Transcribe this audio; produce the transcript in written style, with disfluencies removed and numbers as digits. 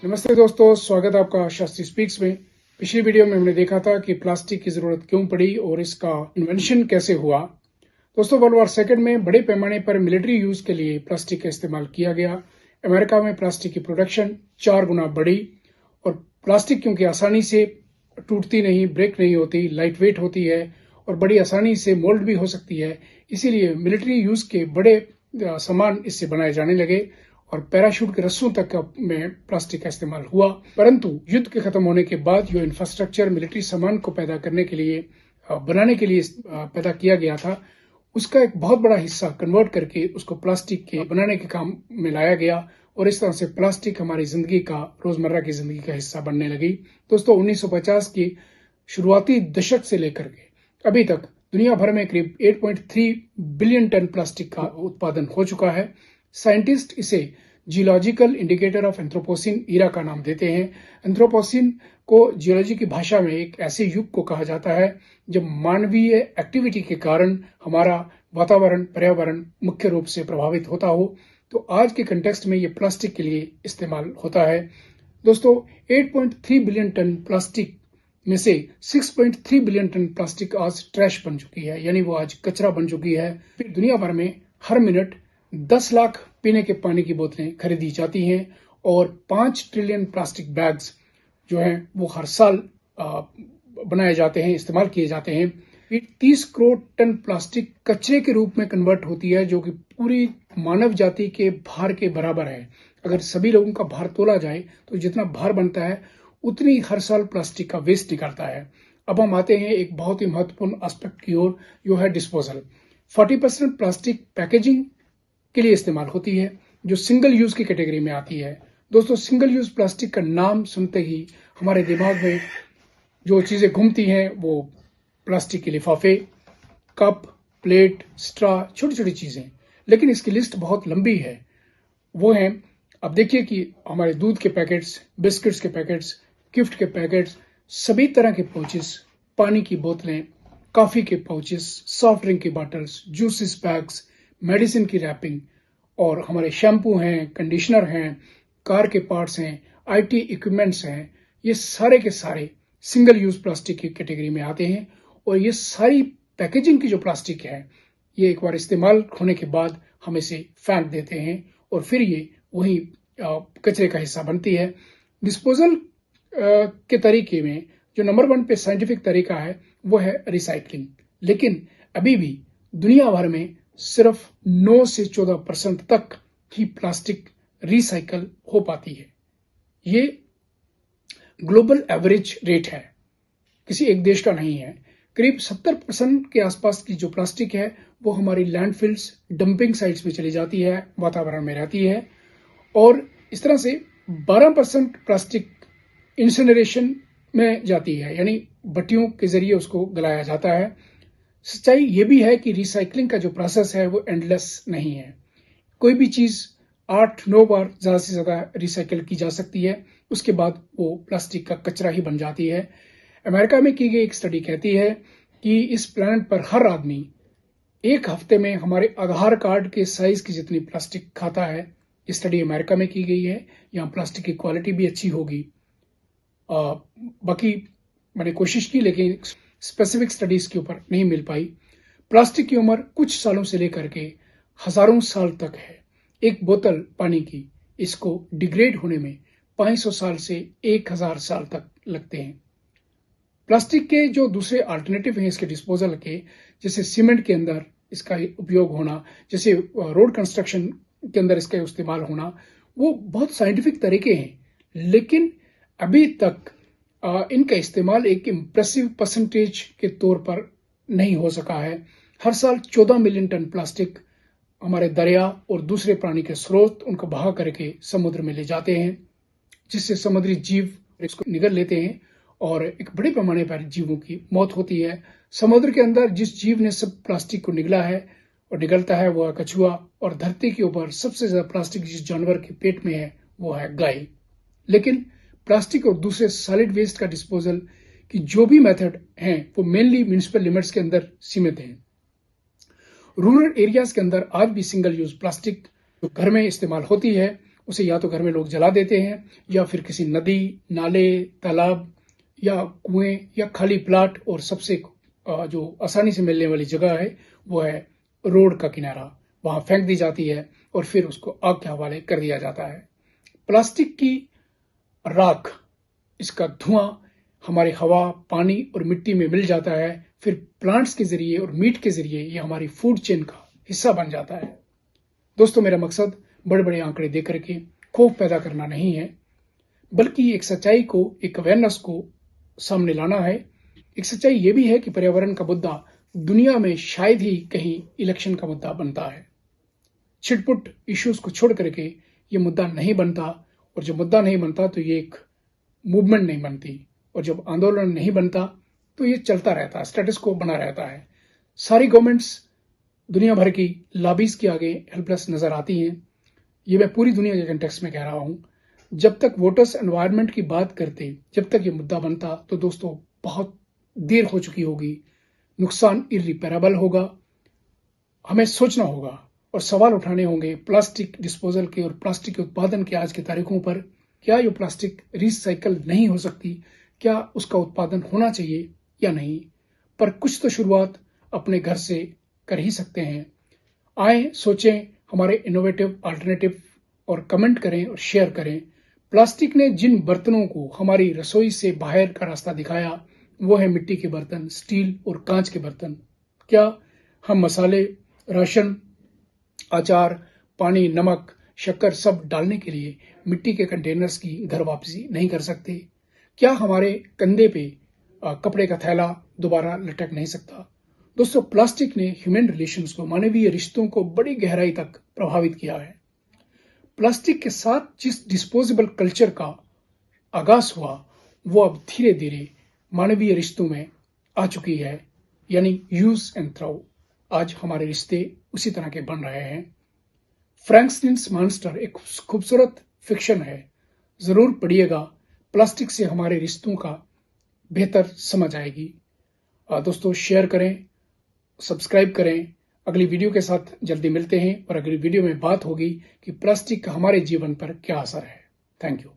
नमस्ते दोस्तों, स्वागत है आपका शास्त्री स्पीक्स में। पिछली वीडियो में हमने देखा था कि प्लास्टिक की जरूरत क्यों पड़ी और इसका इन्वेंशन कैसे हुआ। दोस्तों, वर्ल्ड वॉर सेकेंड में बड़े पैमाने पर मिलिट्री यूज के लिए प्लास्टिक का इस्तेमाल किया गया। अमेरिका में प्लास्टिक की प्रोडक्शन 4 गुना बढ़ी और प्लास्टिक क्योंकि आसानी से टूटती नहीं, ब्रेक नहीं होती, लाइट वेट होती है और बड़ी आसानी से मोल्ड भी हो सकती है, इसीलिए मिलिट्री यूज के बड़े सामान इससे बनाए जाने लगे और पैराशूट के रस्सों तक में प्लास्टिक का इस्तेमाल हुआ। परंतु युद्ध के खत्म होने के बाद जो इंफ्रास्ट्रक्चर मिलिट्री सामान को पैदा करने के लिए बनाने के लिए पैदा किया गया था, उसका एक बहुत बड़ा हिस्सा कन्वर्ट करके उसको प्लास्टिक के बनाने के काम में लाया गया और इस तरह से प्लास्टिक हमारी जिंदगी का, रोजमर्रा की जिंदगी का हिस्सा बनने लगी। दोस्तों, 1950 की शुरुआती दशक से लेकर के अभी तक दुनिया भर में करीब 8.3 बिलियन टन प्लास्टिक का उत्पादन हो चुका है। साइंटिस्ट इसे geological indicator of Anthropocene era का नाम देते हैं। एंथ्रोपोसिन को जियोलॉजी की भाषा में एक ऐसे युग को कहा जाता है जब मानवीय एक्टिविटी के कारण हमारा वातावरण, पर्यावरण मुख्य रूप से प्रभावित होता हो। तो आज के कंटेक्स्ट में ये प्लास्टिक के लिए इस्तेमाल होता है। दोस्तों, 8.3 बिलियन टन प्लास्टिक में से 6.3 बिलियन टन प्लास्टिक आज ट्रैश बन चुकी है, यानी वो आज कचरा बन चुकी है। फिर दुनिया भर में हर मिनट 10 लाख पीने के पानी की बोतलें खरीदी जाती हैं और 5 ट्रिलियन प्लास्टिक बैग्स जो हैं वो हर साल बनाए जाते हैं, इस्तेमाल किए जाते हैं। 30 करोड़ टन प्लास्टिक कचरे के रूप में कन्वर्ट होती है, जो कि पूरी मानव जाति के भार के बराबर है। अगर सभी लोगों का भार तोला जाए तो जितना भार बनता है उतनी हर साल प्लास्टिक का वेस्ट निकलता है। अब हम आते हैं एक बहुत ही महत्वपूर्ण एस्पेक्ट की ओर, जो है डिस्पोजल। 40% प्लास्टिक पैकेजिंग के लिए इस्तेमाल होती है, जो सिंगल यूज की कैटेगरी में आती है। दोस्तों, सिंगल यूज प्लास्टिक का नाम सुनते ही हमारे दिमाग में जो चीजें घूमती हैं वो प्लास्टिक के लिफाफे, कप, प्लेट, स्ट्रॉ, छोटी छोटी चीजें। लेकिन इसकी लिस्ट बहुत लंबी है। वो है, अब देखिए कि हमारे दूध के पैकेट्स, बिस्किट्स के पैकेट्स, गिफ्ट के पैकेट्स, सभी तरह के पाउचेस, पानी की बोतलें, कॉफी के पाउचेस, सॉफ्ट ड्रिंक की बॉटल्स, जूसेस बैग्स, मेडिसिन की रैपिंग और हमारे शैम्पू हैं, कंडीशनर हैं, कार के पार्ट्स हैं, आईटी इक्विपमेंट्स हैं, ये सारे के सारे सिंगल यूज प्लास्टिक की कैटेगरी में आते हैं। और ये सारी पैकेजिंग की जो प्लास्टिक है, ये एक बार इस्तेमाल होने के बाद हम इसे फेंक देते हैं और फिर ये वही कचरे का हिस्सा बनती है। डिस्पोजल के तरीके में जो नंबर 1 पे साइंटिफिक तरीका है वो है रिसाइकलिंग। लेकिन अभी भी दुनिया भर में सिर्फ 9 से 14% तक ही प्लास्टिक रिसाइकल हो पाती है। ये ग्लोबल एवरेज रेट है, किसी एक देश का नहीं है। करीब 70% के आसपास की जो प्लास्टिक है वो हमारी लैंडफिल्स, डंपिंग साइट्स में चली जाती है, वातावरण में रहती है। और इस तरह से 12% प्लास्टिक इंसिनरेशन में जाती है, यानी भट्टियों के जरिए उसको गलाया जाता है। सच्चाई ये भी है कि रिसाइकलिंग का जो प्रोसेस है वो एंडलेस नहीं है। कोई भी चीज 8-9 बार ज्यादा से ज्यादा रिसाइकिल की जा सकती है, उसके बाद वो प्लास्टिक का कचरा ही बन जाती है। अमेरिका में की गई एक स्टडी कहती है कि इस प्लेनेट पर हर आदमी एक हफ्ते में हमारे आधार कार्ड के साइज की जितनी प्लास्टिक खाता है। ये स्टडी अमेरिका में की गई है। यहाँ प्लास्टिक की क्वालिटी भी अच्छी होगी। बाकी मैंने कोशिश की लेकिन स्पेसिफिक स्टडीज के ऊपर नहीं मिल पाई। प्लास्टिक की उम्र कुछ सालों से लेकर के हजारों साल तक है। एक बोतल पानी की, इसको डिग्रेड होने में 500 साल से 1000 साल तक लगते हैं। प्लास्टिक के जो दूसरे अल्टरनेटिव हैं इसके डिस्पोजल के, जैसे सीमेंट के अंदर इसका उपयोग होना, जैसे रोड कंस्ट्रक्शन के अंदर इसका इस्तेमाल होना, वो बहुत साइंटिफिक तरीके हैं। लेकिन अभी तक इनका इस्तेमाल एक इम्प्रेसिव परसेंटेज के तौर पर नहीं हो सका है। हर साल 14 मिलियन टन प्लास्टिक हमारे दरिया और दूसरे प्राणी के स्रोत उनको बहा करके समुद्र में ले जाते हैं, जिससे समुद्री जीव इसको निगल लेते हैं और एक बड़े पैमाने पर जीवों की मौत होती है। समुद्र के अंदर जिस जीव ने सब प्लास्टिक को निगला है और निगलता है वो है कछुआ, और धरती के ऊपर सबसे ज्यादा प्लास्टिक जिस जानवर के पेट में है वो है गाय। लेकिन प्लास्टिक और दूसरे सॉलिड वेस्ट का डिस्पोजल की जो भी मेथड हैं वो मेनली म्युनिसिपल लिमिट्स के अंदर सीमित हैं। रूरल एरियाज के अंदर आज भी सिंगल यूज प्लास्टिक जो घर में इस्तेमाल होती है उसे या तो घर में लोग जला देते हैं या फिर किसी नदी, नाले, तालाब या कुएं या खाली प्लाट, और सबसे जो आसानी से मिलने वाली जगह है वो है रोड का किनारा, वहां फेंक दी जाती है और फिर उसको आग के हवाले कर दिया जाता है। प्लास्टिक की राख, इसका धुआं हमारे हवा, पानी और मिट्टी में मिल जाता है, फिर प्लांट्स के जरिए और मीट के जरिए ये हमारी फूड चेन का हिस्सा बन जाता है। दोस्तों, मेरा मकसद बड़े बड़े आंकड़े दे करके खौफ पैदा करना नहीं है, बल्कि एक सच्चाई को, एक अवेयरनेस को सामने लाना है। एक सच्चाई ये भी है कि पर्यावरण का मुद्दा दुनिया में शायद ही कहीं इलेक्शन का मुद्दा बनता है। छिटपुट इश्यूज को छोड़ करके ये मुद्दा नहीं बनता, और जब मुद्दा नहीं बनता तो ये एक मूवमेंट नहीं बनती, और जब आंदोलन नहीं बनता तो ये चलता रहता है, स्टेटस को बना रहता है। सारी गवर्नमेंट्स दुनिया भर की लॉबीज के आगे हेल्पलेस नजर आती हैं। ये मैं पूरी दुनिया के कंटेक्स्ट में कह रहा हूं। जब तक वोटर्स एनवायरनमेंट की बात करते, जब तक ये मुद्दा बनता, तो दोस्तों बहुत देर हो चुकी होगी, नुकसान इरिपेरेबल होगा। हमें सोचना होगा और सवाल उठाने होंगे प्लास्टिक डिस्पोजल के और प्लास्टिक के उत्पादन के आज की तारीखों पर। क्या ये प्लास्टिक रिसाइकल नहीं हो सकती? क्या उसका उत्पादन होना चाहिए या नहीं? पर कुछ तो शुरुआत अपने घर से कर ही सकते हैं। आए सोचें हमारे इनोवेटिव अल्टरनेटिव, और कमेंट करें और शेयर करें। प्लास्टिक ने जिन बर्तनों को हमारी रसोई से बाहर का रास्ता दिखाया, वो है मिट्टी के बर्तन, स्टील और कांच के बर्तन। क्या हम मसाले, राशन, अचार, पानी, नमक, शक्कर सब डालने के लिए मिट्टी के कंटेनर्स की घर वापसी नहीं कर सकते? क्या हमारे कंधे पे कपड़े का थैला दोबारा लटक नहीं सकता? दोस्तों, प्लास्टिक ने ह्यूमन रिलेशंस को, मानवीय रिश्तों को बड़ी गहराई तक प्रभावित किया है। प्लास्टिक के साथ जिस डिस्पोजेबल कल्चर का आगाज हुआ, वो अब धीरे धीरे मानवीय रिश्तों में आ चुकी है, यानी यूज एंड थ्रो। आज हमारे रिश्ते उसी तरह के बन रहे हैं। फ्रैंकस्टीन्स मॉन्स्टर एक खूबसूरत फिक्शन है, जरूर पढ़िएगा। प्लास्टिक से हमारे रिश्तों का बेहतर समझ आएगी। दोस्तों, शेयर करें, सब्सक्राइब करें। अगली वीडियो के साथ जल्दी मिलते हैं, और अगली वीडियो में बात होगी कि प्लास्टिक का हमारे जीवन पर क्या असर है। Thank you.